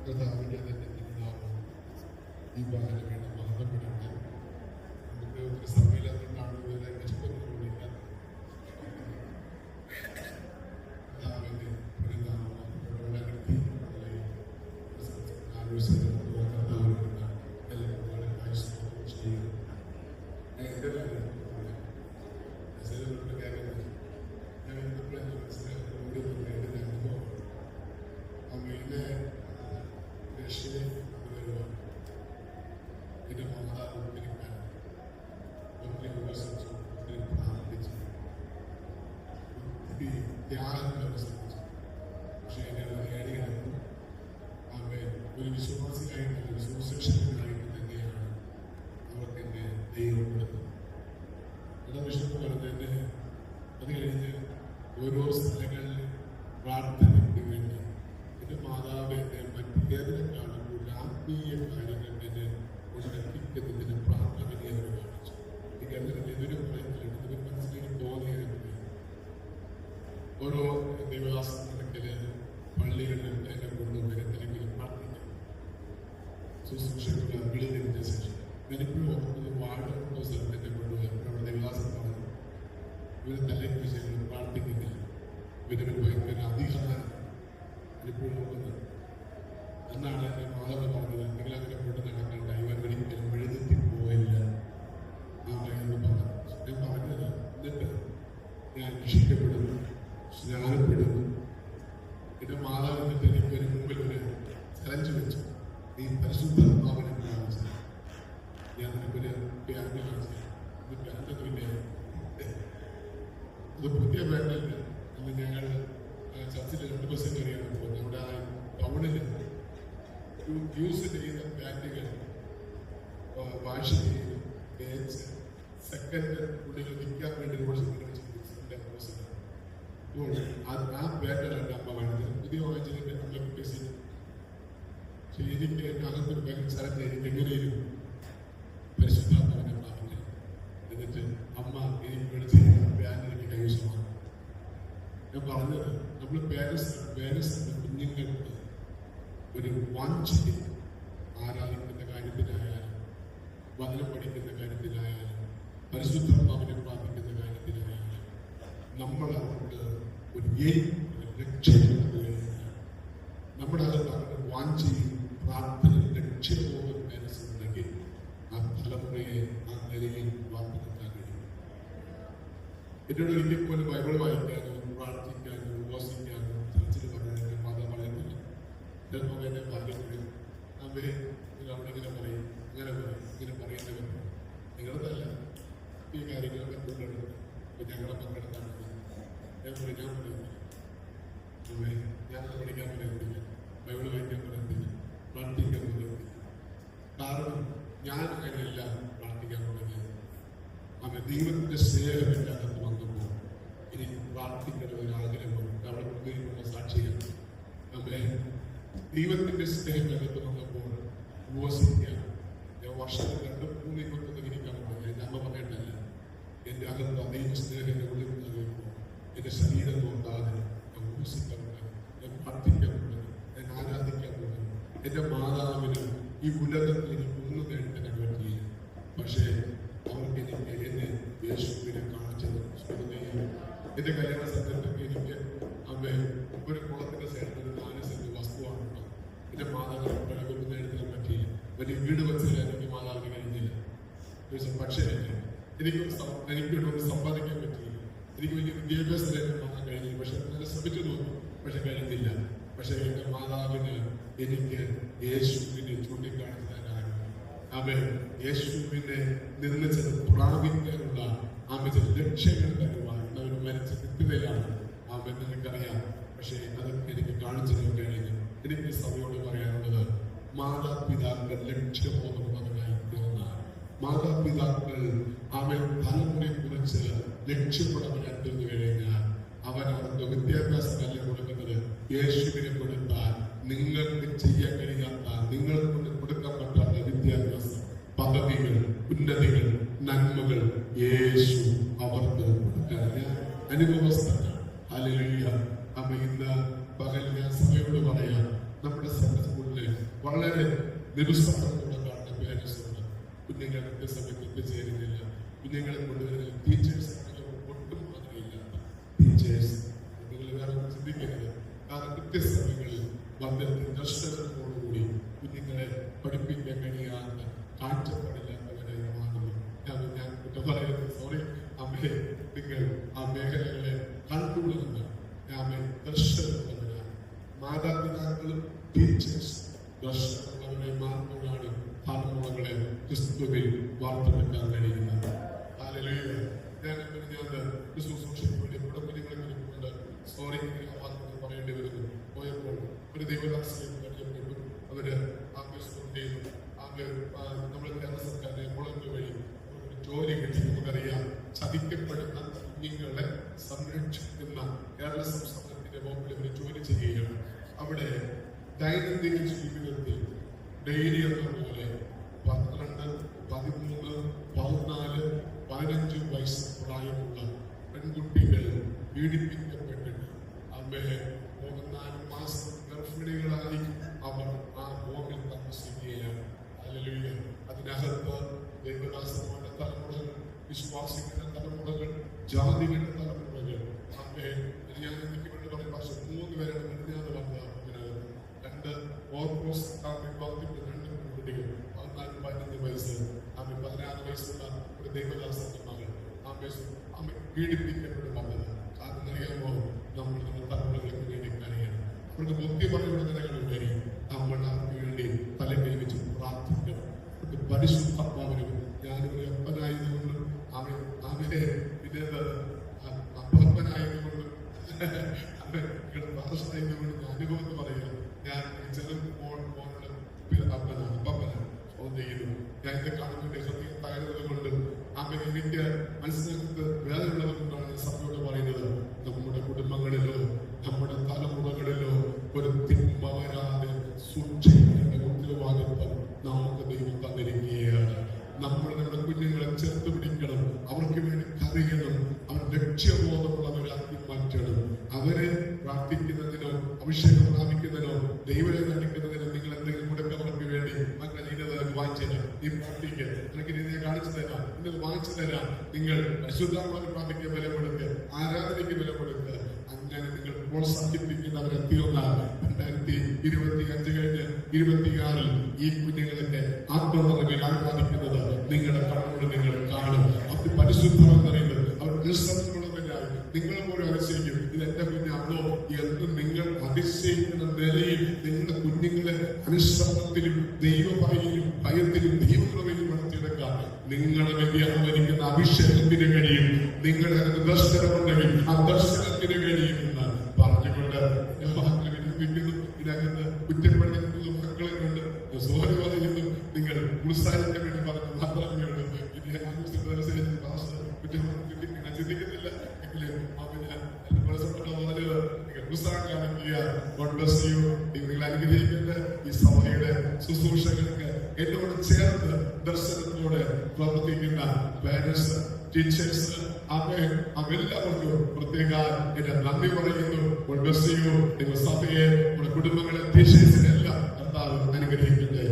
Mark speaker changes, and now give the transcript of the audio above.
Speaker 1: കർത്താവിൻ്റെ തന്നെ തിരുനാമം ഈ ബാലം വേണം മഹത്വപ്പെടട്ടെ. നമുക്ക് ഒരു സഭയിലതുകൊണ്ടാണ് വേറെ ഇഷ്ടപ്പെടുന്നില്ല. കർത്താവിൻ്റെ തിരുനാമം മഹത്വപ്പെടട്ടെ. ആലോചന കർത്താവിൻ്റെ എല്ലാവരും ആയുസ്സോടും ചെയ്യുക. എൻ്റെ കാര്യം ഞാൻ ഇപ്പോഴെല്ലാം മനസ്സിലാക്കി എൻ്റെ അനുഭവം അമ്മയുടെ രക്ഷയെ വരുവാൻ എൻ്റെ മാതാവ് ഒത്തിരി ഒത്തിരി വിമർശിച്ചു, ഒത്തിരി പ്രാർത്ഥിച്ചു, ഒത്തിരി ത്യാഗങ്ങൾ അവസാനിച്ചു. പക്ഷേ എന്നെ നേടിയെടുത്തു. അമ്മ ഒരു വിശ്വാസിയായിട്ട് ഒരു സുശിക്ഷകനായിട്ട് തന്നെയാണ് അവർക്ക് എന്നെ ദൈവം കൊടുത്തത്. എന്ന വിഷയം പറഞ്ഞതിന് അത് കഴിഞ്ഞ് ഓരോ സ്ഥലങ്ങളിൽ പ്രാർത്ഥനയ്ക്ക് വേണ്ടി എൻ്റെ മാതാവ് എന്നെ മറ്റേതിനെക്കാളും കൂടുതൽ ആത്മീയ കാര്യങ്ങൾ എന്നെ ഉണർത്തിക്കുന്നതിന് പ്രാർത്ഥനയെ അവർ കാണിച്ചു. എനിക്ക് അതിന് എതിര് പറയുന്നില്ല, ഇതൊരു മനസ്സിലേക്ക് തോന്നിയത്. ഓരോ ദേവദാസ നടക്കല് പള്ളികളിൽ എന്നെ കൊണ്ടുപോയി എന്തെങ്കിലും പ്രാർത്ഥിക്കും. ശുശ്രൂഷകളുടെ വിളിതിരിഞ്ഞ ശേഷം ഞാനിപ്പോഴും ഓർക്കുന്നത് വാഴ സ്ഥലത്ത് എന്നെ കൊണ്ടുപോയി അവിടെ ദേവദാസം പറഞ്ഞു ഇവരെ തലയ്ക്ക് വിഷയങ്ങൾ പ്രാർത്ഥിക്കുന്നില്ല. ഇവരൊരു ഭയങ്കര അധികാരം ഇപ്പോഴും നോക്കുന്നത്. എന്നാണ് എൻ്റെ മാതാവ് പറഞ്ഞത്, നിങ്ങൾ അങ്ങനെ കൊണ്ട് നടക്കേണ്ട, ഇവർ ഒരിക്കലും എഴുതി പോയില്ല എന്ന് പറഞ്ഞു. ഞാൻ പറഞ്ഞത് എന്നിട്ട് ഞാൻ രക്ഷിക്കപ്പെടുന്നു, സ്നാനപ്പെടുന്നു. എൻ്റെ മാതാവ് എന്നിട്ട് എനിക്ക് ഒരു മുമ്പിൽ ഒരു ചലഞ്ച് വെച്ചു, നീ പരിശുദ്ധാത്മാവിനെ കാണിച്ചു. ഞാൻ നിനക്കൊരു പ്യാന്റ് കാണിച്ചു. ഇത് പ്യാന്റൊന്നുമില്ല, അത് പുതിയ പ്യാന്റല്ല. അന്ന് ഞങ്ങൾ ചർച്ചിൽ 2 ബസ് കയറിയാണ് പോകുന്നത്. അവിടെ ആ ടൗണിൽ യൂസ് ചെയ്യുന്ന പ്യാന്റുകൾ വാഷ് ചെയ്ത് തേച്ച് സെക്കൻഡ് ഉള്ളിൽ വിൽക്കാൻ വേണ്ടി ആ പ്യാന്റുകളാണ് അമ്മ വേണ്ടത്. പുതിയ വാങ്ങിച്ചതിൻ്റെ നമ്മളെ പൈസ എനിക്ക് അകത്തൊരു ബാങ്ക് സ്ഥലത്ത് എനിക്ക് എങ്ങനെയും പരിശുദ്ധാത്മാവിനെ പ്രാപിക്കുക. എന്നിട്ട് അമ്മ എനിക്ക് വിളിച്ച് പ്യാന്റ് എനിക്ക് കൈവശമാണ്. ഞാൻ പറഞ്ഞത് നമ്മൾ പേരൻസിന്റെ കുഞ്ഞുങ്ങൾക്ക് ഒരു വാഞ്ചിക്ക് ആരാധിക്കുന്ന കാര്യത്തിലായാലും വചനം പഠിക്കുന്ന കാര്യത്തിലായാലും പരിശുദ്ധാത്മാവിനെ പ്രാപിക്കുന്ന കാര്യത്തിലായാലും നമ്മൾ അവർക്ക് ഒരു ലക്ഷ്യം നമ്മുടെ അകത്ത് വാഞ്ചയും പ്രാർത്ഥനയും ലക്ഷ്യബോധം മനസ്സിലുണ്ടെങ്കിൽ ആ തലമുറയെ ആ നിലയിൽ വാർത്തെടുക്കാൻ കഴിയും. എന്നോട് ഒരിക്കൽ പോലെ ബൈബിൾ വായിക്കാനോ പ്രാർത്ഥിക്കാനോ ഉപവസിക്കാനോ ചർച്ചിൽ പറയാനോ മതം പറയുന്നില്ല. ചിലപ്പോൾ എന്നെ ഭാഗ്യപ്പെടും, അവരെ അവിടെ ഇങ്ങനെ പറയും, ഇങ്ങനെ പറയും, ഇങ്ങനെ പറയുന്നവർ നിങ്ങളതല്ല ഈ കാര്യങ്ങളൊക്കെ കൊണ്ടെടുക്കും. ഇപ്പം ഞങ്ങളെ പങ്കെടുത്താണ് ഞാൻ പറയുന്നില്ല, ഞാനത് പഠിക്കാൻ പറയുന്നില്ല, ബൈബിൾ വായിക്കാൻ പറയുന്നില്ല, പ്രാർത്ഥിക്കാൻ പറയുന്നില്ല. കാരണം ഞാൻ അങ്ങനെയല്ല പ്രാർത്ഥിക്കാൻ തുടങ്ങിയത്. അവൻ ദൈവത്തിന്റെ സ്നേഹമില്ലാതെ വന്നപ്പോൾ എനിക്ക് പ്രാർത്ഥിക്കുന്ന ഒരു ആഗ്രഹമുണ്ട്. അവിടെ ഉപയോഗിക്കുന്ന സാക്ഷികൾ അവരെ ദൈവത്തിന്റെ സ്നേഹമില്ലാതെ വന്നപ്പോൾ ഉപവസിക്കാൻ ഞാൻ വർഷത്തിൽ 2-3 ഡിഗ്രിക്കാണ് പോയത്. എൻ്റെ അമ്മ പറയേണ്ടല്ല, എൻ്റെ അകത്ത് ദൈവ സ്നേഹം ഉള്ളിൽ നൽകുമ്പോൾ എൻ്റെ ശരീരം നോക്കാതെ ഞാൻ ഉപവസിക്കാൻ തുടങ്ങി, ഞാൻ പ്രാർത്ഥിക്കാൻ തുടങ്ങി, ഞാൻ ആരാധിക്കാൻ തുടങ്ങി. എൻ്റെ മാതാവിന് ഈ ഉലകത്തിൽ എനിക്ക് ഒന്നും നേടിത്തരാൻ പറ്റിയില്ല. പക്ഷേ അവർക്ക് എനിക്ക് എന്നെ യേശുവിനെ കാണിച്ചത് സ്മൃതിയാണ്. എൻ്റെ കല്യാണ സന്ദർഭത്തിൽ എനിക്ക് അമ്മ ഒരു കുളത്തിന്റെ സൈഡിൽ 4 സെന്റ് വസ്തുവാണ്. എൻ്റെ മാതാവിനെ പഴകൊന്നും നേടിത്തരാൻ പറ്റിയില്ല. വലിയ വീട് വെച്ചാൽ എനിക്ക് മാതാവിന് കഴിഞ്ഞില്ല. പക്ഷേ എനിക്കൊന്നും സമ്പാദിക്കാൻ പറ്റിയില്ല. എനിക്ക് വലിയ വിദ്യാഭ്യാസത്തിലേക്ക് വാങ്ങാൻ കഴിഞ്ഞില്ല. പക്ഷെ നല്ല ശ്രമിച്ചു നോക്കും, പക്ഷെ കഴിഞ്ഞില്ല. പക്ഷെ എൻ്റെ മാതാവിന് എനിക്ക് യേശുവിനെ ചൂണ്ടിക്കാണിക്കാനാണ്. അവൻ യേശുവിനെ നിർമ്മിച്ചത് പ്രാപിക്കാനുള്ള അവൻ ലക്ഷ്യങ്ങൾ തരുവാൻ അവർ മരിച്ച കൃത്യതയിലാണ്. അവൻ നിനക്കറിയാം. പക്ഷേ അതൊക്കെ എനിക്ക് കാണിച്ചു തരാൻ കഴിഞ്ഞു. എനിക്ക് സഭയോട് പറയാനുള്ളത്, മാതാപിതാക്കൾ ലക്ഷ്യബോധമുള്ളവരായി തീർന്നാൽ, മാതാപിതാക്കൾ അവൻ തലമുറയെ കുറിച്ച് ലക്ഷ്യമുള്ളവരായി തീർന്നു കഴിഞ്ഞാൽ അവൻ അവർക്ക് വിദ്യാഭ്യാസമല്ല കൊടുക്കുന്നത്, യേശുവിനെ കൊടുത്താൽ നിങ്ങൾക്ക് ചെയ്യാൻ കഴിയാത്ത, നിങ്ങളെ കൊണ്ട് കൊടുക്കാൻ പറ്റാത്ത വിദ്യാഭ്യാസം, പദവികൾ, ഉന്നതികൾ, നന്മകൾ യേശു അവർക്ക് കൊടുക്കാൻ അനുഭവസ്ഥ. ഹല്ലേലൂയ. അമ്മ ഇന്ന് പകൽ ഞാൻ സഭയോട് പറയാം, നമ്മുടെ സഭ സ്കൂളിലെ വളരെ നിരുത്സാഹത്തോടെ കാണുന്ന പേരൻസ് ഉണ്ട്. കുഞ്ഞുങ്ങൾ കൃത്യസമയത്ത് എത്തിച്ചേരുന്നില്ല. കുഞ്ഞുങ്ങളെ കൊണ്ടുവരുന്ന ടീച്ചേഴ്സ് ഒട്ടും മാതൃകയില്ലാത്ത ടീച്ചേഴ്സ്. നിങ്ങൾ വേറെ ചിന്തിക്കരുത്. കാരണം കൃത്യസമയങ്ങളിൽ വന്നിട്ട് ദർശനത്തോടുകൂടി കുഞ്ഞുങ്ങളെ പഠിപ്പിക്കാൻ കഴിയാത്ത കാഴ്ചപ്പാടില്ലാത്തവരായി മാറുന്നു. ഞാൻ കുറ്റം പറയുന്നത് സോറി അമ്മയെ, നിങ്ങൾ ആ മേഖലകളെ കണ്ടുകൊള്ളുന്ന ഞാൻ ദർശനമുള്ളവരാണ്. മാതാപിതാക്കളും ടീച്ചേഴ്സ് ദർശനമുള്ളവരെ മാറുമ്പോഴാണ് തലമുറകളെ ക്രിസ്തുവിൽ വാർത്തെടുക്കാൻ കഴിയുന്നത്. ഹല്ലേലൂയ. ഞാൻ ശുശ്രൂഷയ്ക്ക് വേണ്ടി ഇവിടെ കുഞ്ഞുങ്ങളെ കൊണ്ട് സോറി പറയേണ്ടി വരുന്നു. പോയപ്പോൾ ഒരു ദൈവദാസനെ പരിചയപ്പെട്ടു. അവര് നമ്മുടെ കേരള സർക്കാരിന്റെ മുളങ്ങ് വഴി ജോലി കിട്ടി. നമുക്കറിയാം, ചതിക്കപ്പെടുന്ന കുഞ്ഞുങ്ങളെ സംരക്ഷിക്കുന്ന കേരള സംസ്ഥാനത്തിന്റെ മുമ്പിൽ ഒരു ജോലി ചെയ്യുകയാണ്. അവിടെ ദൈനംദിന ജീവിതത്തിൽ ഡെയിലി എന്ന പോലെ 12, 13, 14, 15 വയസ്സ് പ്രായമുള്ള പെൺകുട്ടികൾ പീഡിപ്പിക്കപ്പെട്ടിട്ട് അമ്മയെ 4 മാസം ഗർഭിണികളായി അവർ ആ ഹോമിൽ താമസിക്കുകയാണ്. ഹല്ലേലൂയ. അതിനകത്ത് ദൈവദാസന്മാരുടെ തലമുറകൾ, വിശ്വാസികളുടെ തലമുറകൾ, ജാതികളുടെ തലമുറകൾ. അമ്മയെ ഞാൻ എനിക്ക് വേണ്ടി പറയും, പക്ഷെ 3 പേരാണ് മെലിഞ്ഞാന്ന് പറഞ്ഞത്. 2 ഓർത്തഡോക്സ് വിഭാഗത്തിൽപ്പെട്ട 2 പെൺകുട്ടികൾ, 14, 15 വയസ്സ്, അമ്മ 16 വയസ്സുള്ള ഒരു ദൈവദാസന്റെ മകൾ അമ്മ പീഡിപ്പിക്കപ്പെട്ട് വന്നത്. കാരണം അറിയാമോ, നമ്മൾ നമ്മുടെ തലമുറകൾക്ക് വേണ്ടി കഴിയണം. അവർക്ക് ബുദ്ധി പറയുന്ന നിലകളുണ്ടായി നമ്മൾ അവർക്ക് വേണ്ടി തലകൈ വെച്ച് പ്രാർത്ഥിക്കണം. പരിശുദ്ധാത്മാവിനും ഞാനൊരു അപ്പനായതുകൊണ്ടും അവനെ പിന്നെ അപ്പനായതുകൊണ്ടും ഭാഷയായതുകൊണ്ട് അനുഭവം എന്ന് പറയുക. ഞാൻ ചെറു മോനുള്ള അപ്പനാണ്, അപ്പനാണ് ചെയ്യുന്നു. ഞാൻ എന്റെ കാണുന്നതിന്റെ ഹൃദയം തകരുന്നത് കൊണ്ട് അവൻ എനിക്ക് മനസ്സിലാക്കുന്നത് വേദനയുള്ളത് കൊണ്ടാണ് സഭയോട് പറയുന്നത്. നമ്മുടെ കുടുംബങ്ങളിലോ നമ്മുടെ തലമുറകളിലോ ഒരു തിന്മ വരാതെ സൂക്ഷിക്കേണ്ട ഉത്തരവാദിത്വം നമുക്ക് ദൈവം തന്നിരിക്കുകയാണ്. നമ്മൾ നമ്മുടെ കുഞ്ഞുങ്ങളെ ചേർത്ത് പിടിക്കണം, അവർക്ക് വേണ്ടി കരയണം, അവർ ലക്ഷ്യബോധമുള്ളവരാക്കി മാറ്റണം. അവരെ പ്രാർത്ഥിക്കുന്നതിനോ അഭിഷേകം പ്രാപിക്കുന്നതിനോ ദൈവനെ കാണിക്കുന്നതിനോ നിങ്ങൾ എന്തെങ്കിലും കൊടുക്കാൻ അവർക്ക് വേണ്ടി അങ്ങനെ ഇന്നത് വാങ്ങിച്ചു തരാം, നീ പ്രാർത്ഥിക്കുക, എനിക്ക് ഇതിനെ കാണിച്ചു തരാം, ഇന്നത് വാങ്ങിച്ചു തരാം. നിങ്ങൾ പരിശുദ്ധാത്മാവിനെ പ്രാർത്ഥിക്കാൻ വില കൊടുക്കുക, ആരാധനയ്ക്ക് വില കൊടുക്കുക. അങ്ങനെ നിങ്ങൾ പ്രോത്സാഹിപ്പിക്കുന്നവരെത്തിയൊന്നാൽ 2025 കഴിഞ്ഞ് 26 ഈ കുഞ്ഞുങ്ങളൊക്കെ ആത്മനിറവിൽ ആരാധിക്കുന്നത് നിങ്ങളുടെ കണ്ണുകൾ നിങ്ങൾ കാണും. അത് പരിശുദ്ധമെന്ന് പറയുന്നത് അവർ ക്രിസ്തുവിനുള്ളവരായി നിങ്ങൾ പോലും അതിശയിക്കും. ഇത് എന്റെ കുഞ്ഞാണോ എന്ന് നിങ്ങൾ അതിശയിക്കുന്ന നിലയിൽ നിങ്ങളുടെ കുഞ്ഞുങ്ങളെ അനുസരണത്തിലും ദൈവഭയത്തിലും ഭയത്തിലും ദൈവകൃപയിലും വളർത്തിയെടുക്കാൻ നിങ്ങളെ വേണ്ടി അനുവദിക്കുന്ന അഭിഷേകത്തിന് കഴിയും. നിങ്ങളുടെ ദർശനമുണ്ടെങ്കിൽ ആ ദർശനത്തിന് കഴിയുമെന്ന് പറഞ്ഞുകൊണ്ട് ഇതിനകത്ത് കുറ്റപ്പെടുത്തുന്ന മക്കളെ കൊണ്ട് സോറി പറയുന്നു. നിങ്ങൾ ഉത്സാഹിക്കാൻ വേണ്ടി പറഞ്ഞു മാത്രമേ ഉള്ളൂ. ചിന്തിക്കുന്നില്ല എങ്കിലും ഉത്സാഹം കാണിക്കുക. നിങ്ങൾ അനുഗ്രഹിക്കേണ്ട ഈ സഭയുടെ ശുശ്രൂഷകൾക്ക് എന്നോട് ചേർന്ന് ദർശനത്തോടെ പ്രവർത്തിക്കുന്ന പാരന്റ്സ്, ടീച്ചേഴ്സ്, അവരെല്ലാവർക്കും പ്രത്യേക എന്റെ നന്ദി പറയുന്നു. നിങ്ങൾ സഭയെ, നമ്മുടെ കുടുംബങ്ങളെ, ടീച്ചേഴ്സിനെല്ലാം കർത്താവ് അനുഗ്രഹിക്കട്ടെ.